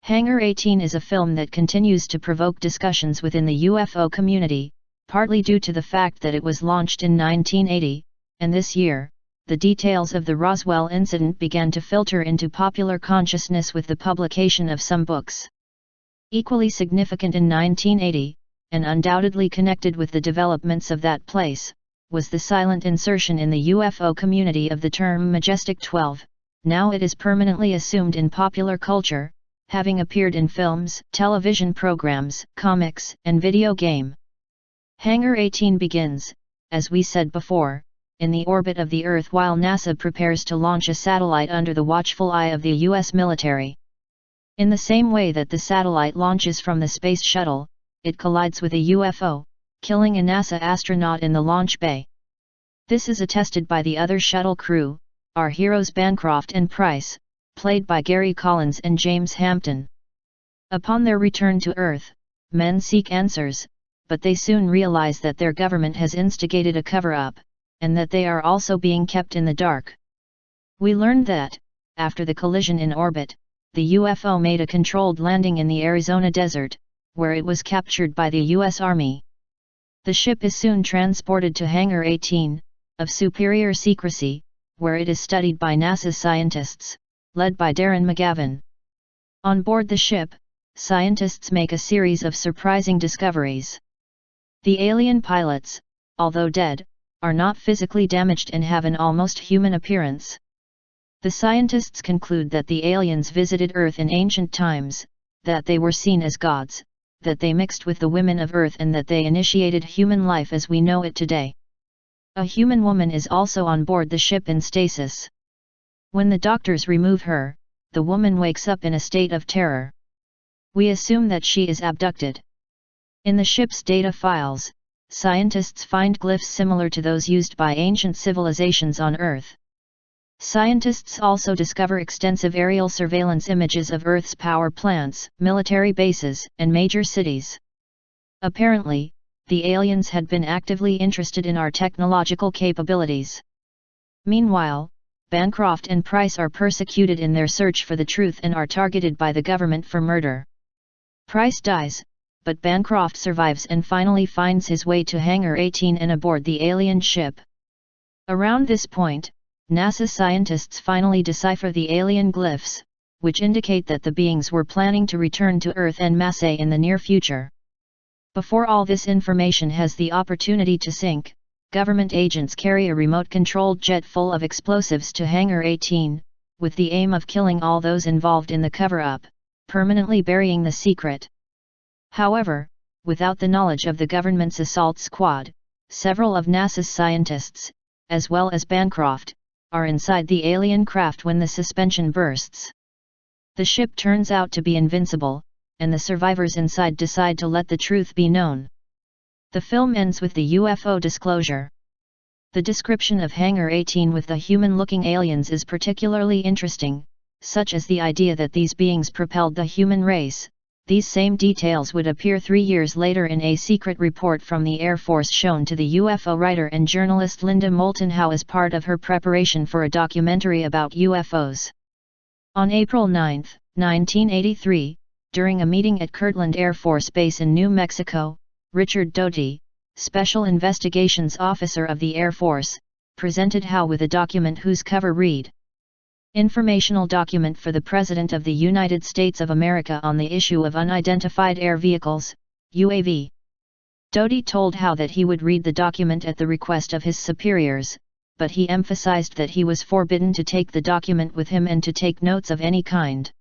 Hangar 18 is a film that continues to provoke discussions within the UFO community, partly due to the fact that it was launched in 1980, and this year, the details of the Roswell incident began to filter into popular consciousness with the publication of some books. Equally significant in 1980, and undoubtedly connected with the developments of that place, was the silent insertion in the UFO community of the term Majestic 12. Now it is permanently assumed in popular culture, having appeared in films, television programs, comics, and video game. Hangar 18 begins, as we said before, in the orbit of the Earth while NASA prepares to launch a satellite under the watchful eye of the U.S. military. In the same way that the satellite launches from the space shuttle, it collides with a UFO, killing a NASA astronaut in the launch bay. This is attested by the other shuttle crew, our heroes Bancroft and Price, played by Gary Collins and James Hampton. Upon their return to Earth, men seek answers, but they soon realize that their government has instigated a cover-up, and that they are also being kept in the dark. We learned that, after the collision in orbit, the UFO made a controlled landing in the Arizona desert, where it was captured by the U.S. Army. The ship is soon transported to Hangar 18, of superior secrecy, where it is studied by NASA scientists, led by Darren McGavin. On board the ship, scientists make a series of surprising discoveries. The alien pilots, although dead, are not physically damaged and have an almost human appearance. The scientists conclude that the aliens visited Earth in ancient times, that they were seen as gods, that they mixed with the women of Earth and that they initiated human life as we know it today. A human woman is also on board the ship in stasis. When the doctors remove her, the woman wakes up in a state of terror. We assume that she is abducted. In the ship's data files, scientists find glyphs similar to those used by ancient civilizations on Earth. Scientists also discover extensive aerial surveillance images of Earth's power plants, military bases, and major cities. Apparently, the aliens had been actively interested in our technological capabilities. Meanwhile, Bancroft and Price are persecuted in their search for the truth and are targeted by the government for murder. Price dies, but Bancroft survives and finally finds his way to Hangar 18 and aboard the alien ship. Around this point, NASA scientists finally decipher the alien glyphs, which indicate that the beings were planning to return to Earth en masse in the near future. Before all this information has the opportunity to sink, government agents carry a remote-controlled jet full of explosives to Hangar 18, with the aim of killing all those involved in the cover-up, permanently burying the secret. However, without the knowledge of the government's assault squad, several of NASA's scientists, as well as Bancroft, are inside the alien craft when the suspension bursts. The ship turns out to be invincible, and the survivors inside decide to let the truth be known. The film ends with the UFO disclosure. The description of Hangar 18 with the human-looking aliens is particularly interesting, such as the idea that these beings propelled the human race. These same details would appear 3 years later in a secret report from the Air Force shown to the UFO writer and journalist Linda Moulton Howe as part of her preparation for a documentary about UFOs. On April 9, 1983, during a meeting at Kirtland Air Force Base in New Mexico, Richard Doty, Special Investigations Officer of the Air Force, presented Howe with a document whose cover read, "Informational document for the President of the United States of America on the issue of unidentified air vehicles, UAV." Doty told Howe that he would read the document at the request of his superiors, but he emphasized that he was forbidden to take the document with him and to take notes of any kind.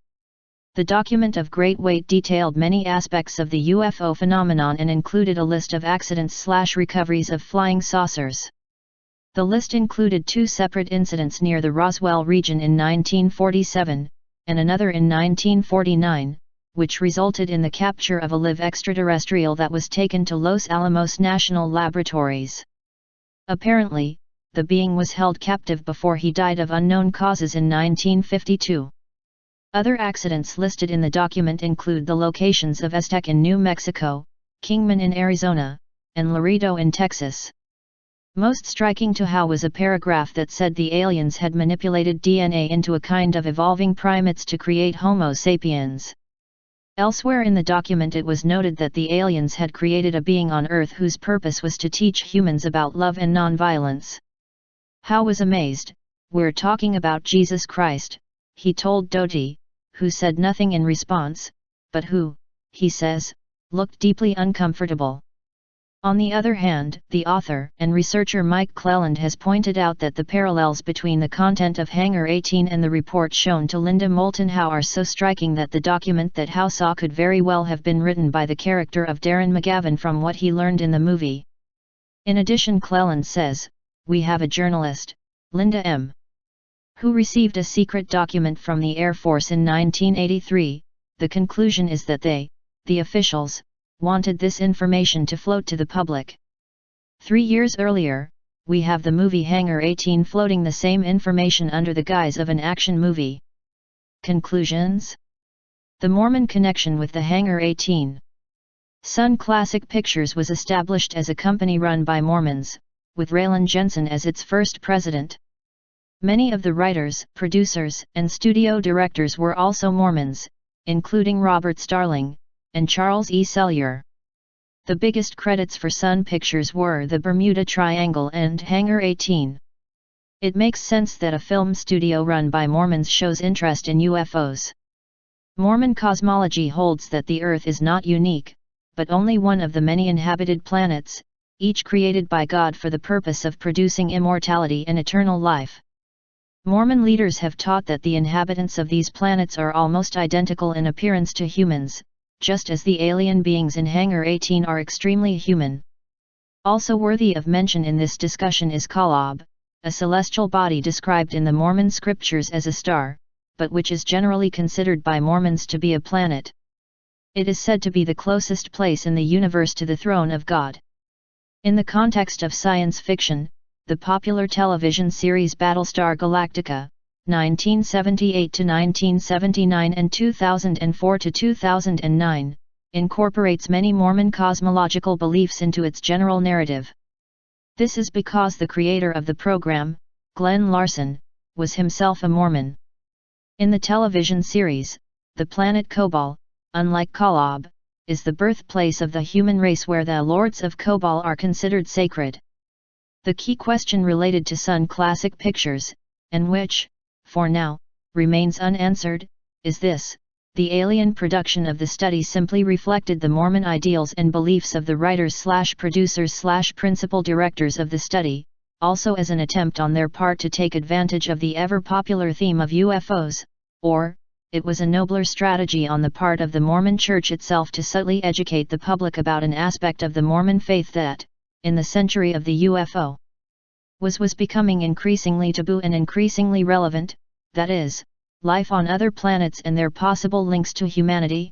The document of great weight detailed many aspects of the UFO phenomenon and included a list of accidents/recoveries of flying saucers. The list included 2 separate incidents near the Roswell region in 1947, and another in 1949, which resulted in the capture of a live extraterrestrial that was taken to Los Alamos National Laboratories. Apparently, the being was held captive before he died of unknown causes in 1952. Other accidents listed in the document include the locations of Aztec in New Mexico, Kingman in Arizona, and Laredo in Texas. Most striking to Howe was a paragraph that said the aliens had manipulated DNA into a kind of evolving primates to create Homo sapiens. Elsewhere in the document it was noted that the aliens had created a being on Earth whose purpose was to teach humans about love and nonviolence. Howe was amazed. "We're talking about Jesus Christ," he told Doty, who said nothing in response, but who, he says, looked deeply uncomfortable. On the other hand, the author and researcher Mike Cleland has pointed out that the parallels between the content of Hangar 18 and the report shown to Linda Moulton Howe are so striking that the document that Howe saw could very well have been written by the character of Darren McGavin from what he learned in the movie. In addition, Cleland says, "We have a journalist, Linda M., who received a secret document from the Air Force in 1983, the conclusion is that they, the officials, wanted this information to float to the public. 3 years earlier, we have the movie Hangar 18 floating the same information under the guise of an action movie." Conclusions? The Mormon connection with the Hangar 18. Sun Classic Pictures was established as a company run by Mormons, with Raylan Jensen as its first president. Many of the writers, producers, and studio directors were also Mormons, including Robert Starling and Charles E. Sellier. The biggest credits for Sun Pictures were the Bermuda Triangle and Hangar 18. It makes sense that a film studio run by Mormons shows interest in UFOs. Mormon cosmology holds that the Earth is not unique, but only one of the many inhabited planets, each created by God for the purpose of producing immortality and eternal life. Mormon leaders have taught that the inhabitants of these planets are almost identical in appearance to humans, just as the alien beings in Hangar 18 are extremely human. Also worthy of mention in this discussion is Kolob, a celestial body described in the Mormon scriptures as a star, but which is generally considered by Mormons to be a planet. It is said to be the closest place in the universe to the throne of God. In the context of science fiction, the popular television series Battlestar Galactica, 1978–1979 and 2004–2009, incorporates many Mormon cosmological beliefs into its general narrative. This is because the creator of the program, Glenn Larson, was himself a Mormon. In the television series, the planet Kobol, unlike Kolob, is the birthplace of the human race where the lords of Kobol are considered sacred. The key question related to Sun Classic Pictures, and which, for now, remains unanswered, is this: the alien production of the study simply reflected the Mormon ideals and beliefs of the writers/producers/principal directors of the study, also as an attempt on their part to take advantage of the ever-popular theme of UFOs, or, it was a nobler strategy on the part of the Mormon Church itself to subtly educate the public about an aspect of the Mormon faith that, in the century of the UFO, was becoming increasingly taboo and increasingly relevant, that is, life on other planets and their possible links to humanity.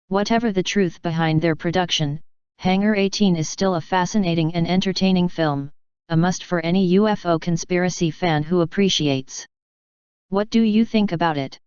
Whatever the truth behind their production, Hangar 18 is still a fascinating and entertaining film, a must for any UFO conspiracy fan who appreciates. What do you think about it?